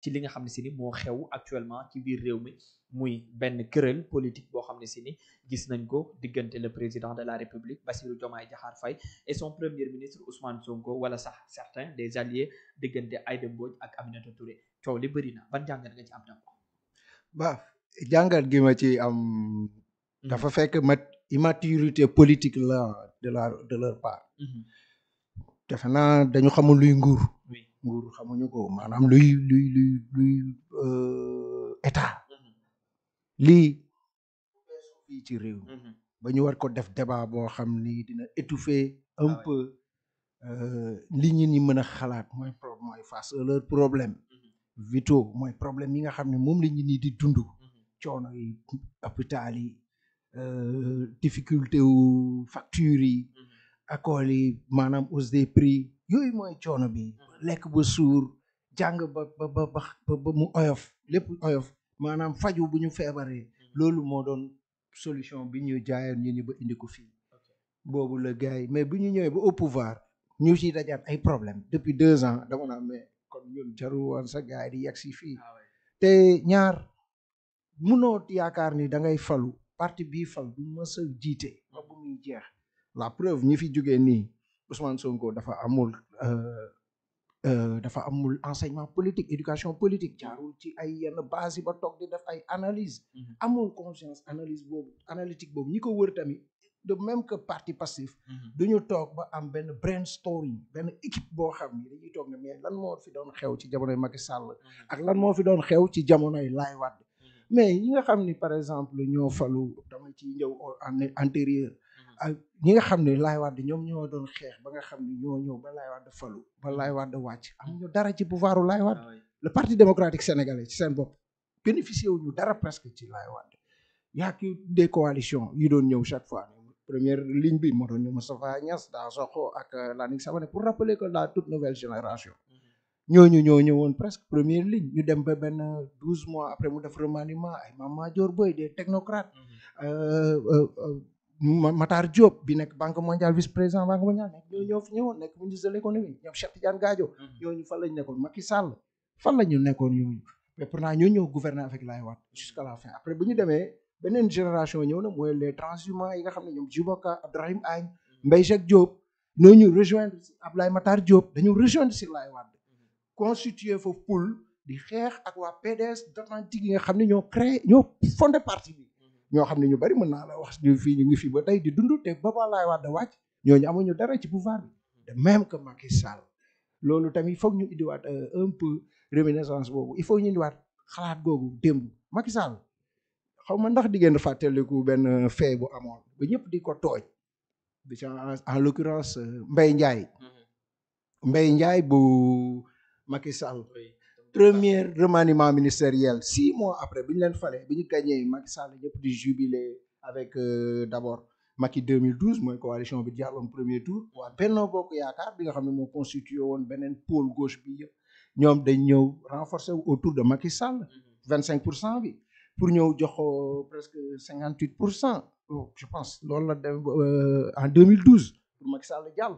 ci li nga xam ne si ni moo xew actuellement ci biir réew mi muy benn querelle politique boo xam ne si ni gis nañ ko diggante le président de la République Bassirou Diomaye Diakhar Faye et son premier ministre Ousmane Sonko wala sax certains des alliés diggante Aïda Mbodj ak Aminata Touré coow li bëri na ban jàngat nga ci am tam ba jàngat gi ma ci am dafa fekk immaturité politique la de leur part defe naa dañu xamul luy nguur xamuñu ko maanaam luy état lii fii ci réew ba ñu war ko def débat boo xam ni dina étouffer un peu li ñi mën a xalaat mooy face à leur problème vitaux mooy problème yi nga xam ne moom la ñi di dund coono yi hôpital yi difficulté wu facture yi école yi maanaam hausse des prix yooyu mooy coono bi lekk ba suur jàng ba mu oyof lépp oyof maanaam faju bu ñu feebaree loolu moo doon solution bi ñu jaayoon ñu ba indi ko fii boobu la gars yi mais bi ñu ñëwee ba au pouvoir ñu ci dajaat ay problème depuis 2 ans dama naa mais kon ñun jarul woon sa gars yi di yegg si fii te ñaar munoo yaakaar ni da ngay falu parti bii fal du mës a jiite ba bu muy jeex la preuve ñi fi jógee nii Ousmane Sonko dafa amul enseignement politique éducation politique jaarul ci ay yenn base yi ba toog di def ay analyse amul conscience analyse boobu analytique boobu ñi ko wër tamit de même que parti passif duñu toog ba am benn brainstorming benn équipe boo xam ni dañuy toog ne mais lan moo fi doon xew ci jamonoy Macky Sall ak lan moo fi doon xew ci jamonoy Laye Wade mais ñi nga xam ni par exemple ñoo falu dama ci ñëw antérieur ak ñi nga xam ne Laye Wade ñoom ñoo doon xeex ba nga xam ne ñoo ñëw ba Laye Wade falu ba Laye Wade wàcc amuñu dara ci pouvoiru Laye Wade le parti démocratique sénégalais ci seen bopp bénéficié wuñu dara presque ci Laye Wade yaa ki des coalitions yu doon ñëw chaque fois première ligne bi moo doon ñu Moustapha Niasse Dansokho ak Landing Savané pour rappeler que la toute nouvelle génération ñooñu ñoo ñëwoon presque première ligne ñu dem ba benn 12 mois après mu def remaniement ay Mame Madior Boye des technocrates Matar Diop bi nekk banque mondiale vice président banque mondiale nekk ñoo fi ñëwoon nekk ministre de l'économie ñoom Cheikh Tidiane Gadio ñooñu fan lañu nekkoon Macky Sall fan la ñu nekkoon ñooñu mais pourtant ñoo ñëw gouverner avec Laye Wade jusqu'à la fin après bu ñu demee beneen génération ñëw na mooy les transhumants yi nga xam ne ñoom Djiboka Abdourahim Agne Mbaye Jacques Diop ñooñu rejoindre Abdoulaye Matar Diop dañu rejoindre si Laye Wade constitué foofu pool di xeex ak waa PDS d'authentique yi nga xam ne ñoo fondé parti bi ñoo xam ne ñu bari mën naa la wax ñu ngi fii ba tey di dund te ba Laye Wade wàcc ñooñu amuñu dara ci pouvoir bi de même que Macky Sall loolu tamit foog ñu indiwaat un peu réminiscence boobu il faut ñu indiwaat xalaat googu démb Macky Sall xaw ma ndax di ngeen fàttaliku benn fait bu amoon ba ñëpp di ko tooñ bi en l'occurrence Mbaye Ndiaye bu Macky Sall premier remaniement ministériel 6 mois après bi ñu leen falee bi ñu gagné Macky Sall ñëpp di jubilé avec d'abord Macky 2012 mooy coalition bi jàlloon premier tour waa Benno Bokk Yaakaar bi nga xam ne moo constitué woon beneen pôle gauche bi yëpp ñoom dañ ñëw renforcer autour de Macky Sall 25% bi pour ñëw jox presque 58% je pense loolu la dem en 2012 pour Macky Sall jàll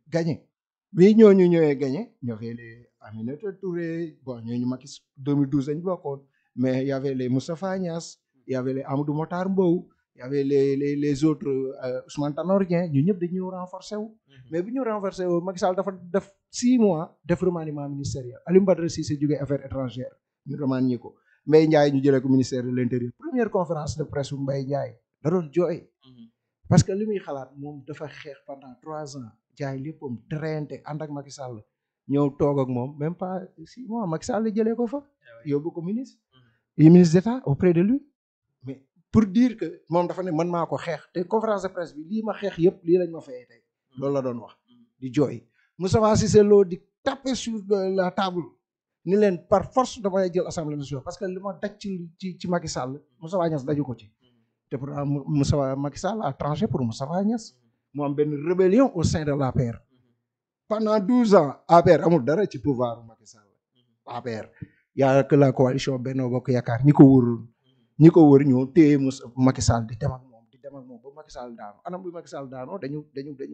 gagné bi ñooñu ñëwee gagné ñoo fee les Aminata Touré bon ñooñu Macky 2012 lañ bokkoon mais il y avait les Moustapha Niasse il y avait les Amadou Mokhtar Mbow il y avait les autres Ousmane Tanor Dieng ñu ñëpp dañu ñëw renforcer wu mais bi ñu renforcer wu Macky Sall dafa def 6 mois def remaniement ministériel Alioune Badara Cissé jógee affaires étrangères ñu remanié ko Mbaye Ndiaye ñu jëlee ko ministère de l'intérieur première conférence de presse bu Mbaye Ndiaye da doon jooy parce que li muy xalaat moom dafa xeex pendant 3 ans jaay léppam traité ànd ak Macky Sall ñëw toog ak moom même pas 6 mois Macky Sall jëlee ko fa yóbbu ko ministre d'État auprès de lui mais pour dire que moom dafa ne man maa ko xeex te conférence de presse bi lii ma xeex yëpp lii lañ ma fayee tey loolu la doon wax di jooy Moustapha Cissé Lo di taper sur la table ni leen par force damay jël assemblée nationale parce que li ma daj ci Macky Sall Moustapha Niasse daju ko ci te pourtant Macky Sall a tranché pour Moustapha Niasse mu am benn rébellion au sein de l'APR pendant 12 ans APR amul dara ci pouvoir Macky Sall APR y a que la coalition Benno Bokk Yaakaar ñi ko wër ñoo téye Macky Sall di dem ak moom ba Macky Sall daanu anam bi Macky Sall daanoo dañu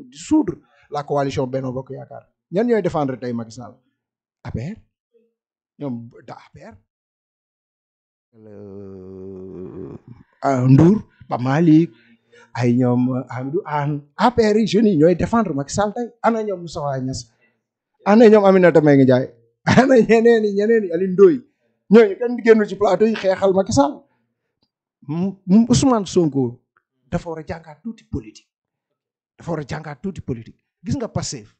dissoudre la coalition Benno Bokk Yaakaar ñan ñooy défendre tey Macky Sall APR ñoom da APR Ndour Ba Malick ay ñoom Amadou Anne APR yi jeunes yi ñooy défendre Macky Sall tey ana ñoom Moustapha Niasse ana ñoom Aminata Mbengue Ndiaye ana ñeneen yi Alioune Ndoye ñooñu kenn génn ci plateau yi xeexal Macky Sall Ousmane Sonko dafa war a jàngaat tuuti politique gis nga Pastef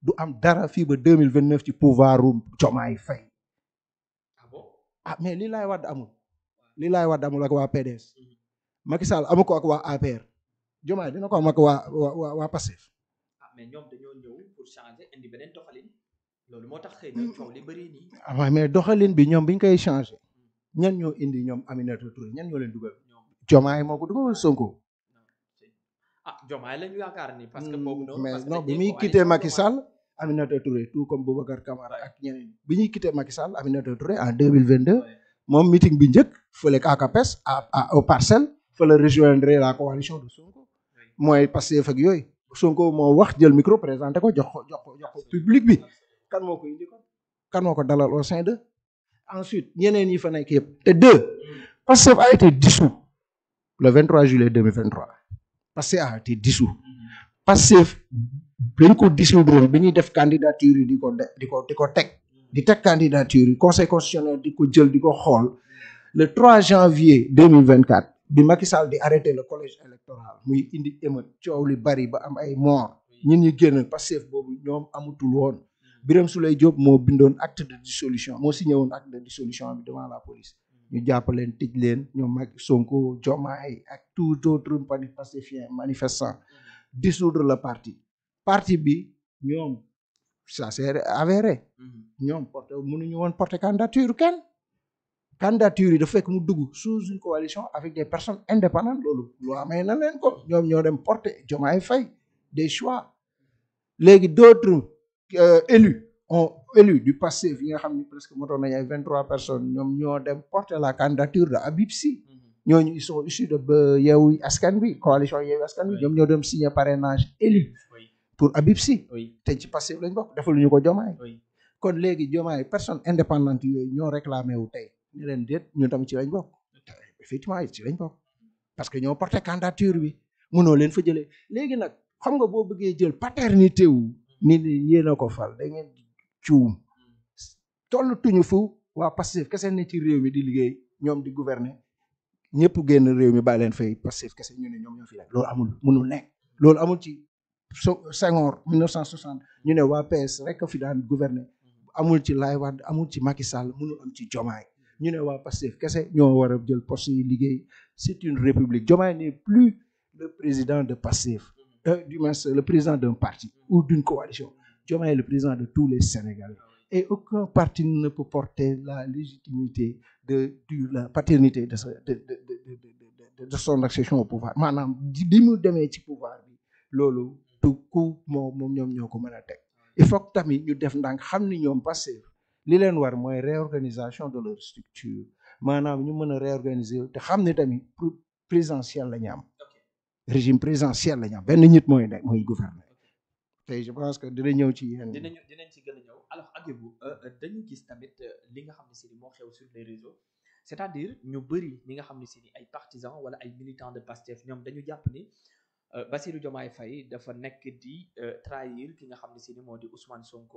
du am dara fii ba 2029 ci pouvoir u Diomaye Faye mais lii laay wadd amul ak waa PDS Macky Sall amu ko ak waa APR Diomaye dina ko am ak waa Pastef mais ñoom dañoo ñëw pour changer indi beneen doxalin loolu moo tax xëy na coow li bëri nii. waaw mais doxalin bi ñoom biñ koy changer ñan ñoo indi ñoom Aminata Touré ñan ñoo leen dugal Diomaye moo ko dugal Sonko. Diomaye lañu yaakaar ni parce que boobu noonu. mais non bi muy quitté Macky Sall Aminata Touré tout comme Boubacar Camara ak ñeneen bi ñuy quitté Macky Sall Aminata Touré en 2022 moom meeting bi njëkk fële ACAPES au Parcelles fële rejoindre la coalition de Sonko mooy Pastef ak yooyu Sonko moo wax jël micro présenté ko jox ko public bi kan moo ko indi ko kan moo ko dalal au sein de ensuite ñeneen yi fa nekk yëpp te deux Pastef a été dissous le 23 juillet 2023 Pastef a été dissous Pastef dañ ko dissoudre bi ñuy def candidature yi di ko teg candidature yi conseil constitutionnel di ko jël di ko xool le 3 janvier 2024 bi Macky Sall di arrêter le collège électoral muy indi émeute coow li bari ba am ay mort ñun ñu génn Pastef boobu ñoom amutul woon Birame Souleye Diop moo bindoon acte de dissolution moo signé woon acte de dissolution bi devant la police ñu jàpp leen tëj leen ñoom Macky Sonko Diomaye ak tout autres pacifiens manifestants dissoudre le parti bi ñoom ça c'est avéré ñoom mënuñu woon porter candidature kenn candidature yi dafa fekk mu dugg sous une coalition avec des personnes indépendantes loolu loi may na leen ko ñoom ñoo dem porter Diomaye Faye des choix léegi d'autres élus du Pastef yi nga xam ne presque motoon nañu ay 23 personnes ñoom ñoo dem porter la candidature de Habib Sy ñooñu ils sont issus de Yewwi Askan Wi coalition Yewwi Askan Wi ñoom ñoo dem signer parrainage élu pour Habib Sy te ci Pastef lañ bokk defaluñu ko Diomaye kon léegi Diomaye personne indépendante yooyu ñoo réclamé wu tey ñu leen déet ñun tamit ci lañ bokk effectivement ci lañ bokk parce que ñoo porté candidature bi mënoo leen fa jëlee léegi nag xam nga boo bëggee jël paternité wu nit ñi yéen a ko fal da ngeen cuum toll tuñu fu waa Pastef kese ne ci réew mi di liggéey ñoom di gouverner ñëpp génn réew mi bàyyi leen fay Pastef kese ñu ne ñoom ñoo fi nekk loolu amul mënul nekk loolu amul ci Senghor 1960 ñu ne waa PS rek a fi daan gouverner amul ci Laye Wade amul ci Macky Sall mënul am ci Diomaye ñu ne waa Pastef kese ñoo war a jël poste yi liggéey c'est une république Diomaye n'est plus le président de Pastef du moins le président d'un parti ou d'une coalition Diomaye est le président de tous les Sénégalais et aucun parti ne peut porter la légitimité de la paternité de son accession au pouvoir maanaam bi mu demee ci pouvoir bi loolu du ku moom ñoom ñoo ko mën a teg il faut que tamit ñu def ndànk xam ni ñoom Pastef li leen war mooy réorganisation de leur structure maanaam ñu mën a réorganiser te xam ne tamit présidentiel la ñu am régime présidentiel la ñu am benn nit mooy gouverner tey je pense que dina ñëw ci yéen. dinañ ci gën a ñëw alors Hadjibou dañu gis tamit li nga xam ne si moo xew sur les réseaux c'est-à-dire ñu bëri ñi nga xam ne si ay partisans wala ay militants de Pastef ñoom dañu jàpp ni Bassirou Diomaye Faye dafa nekk di trahir ki nga xam ne si moo di Ousmane Sonko.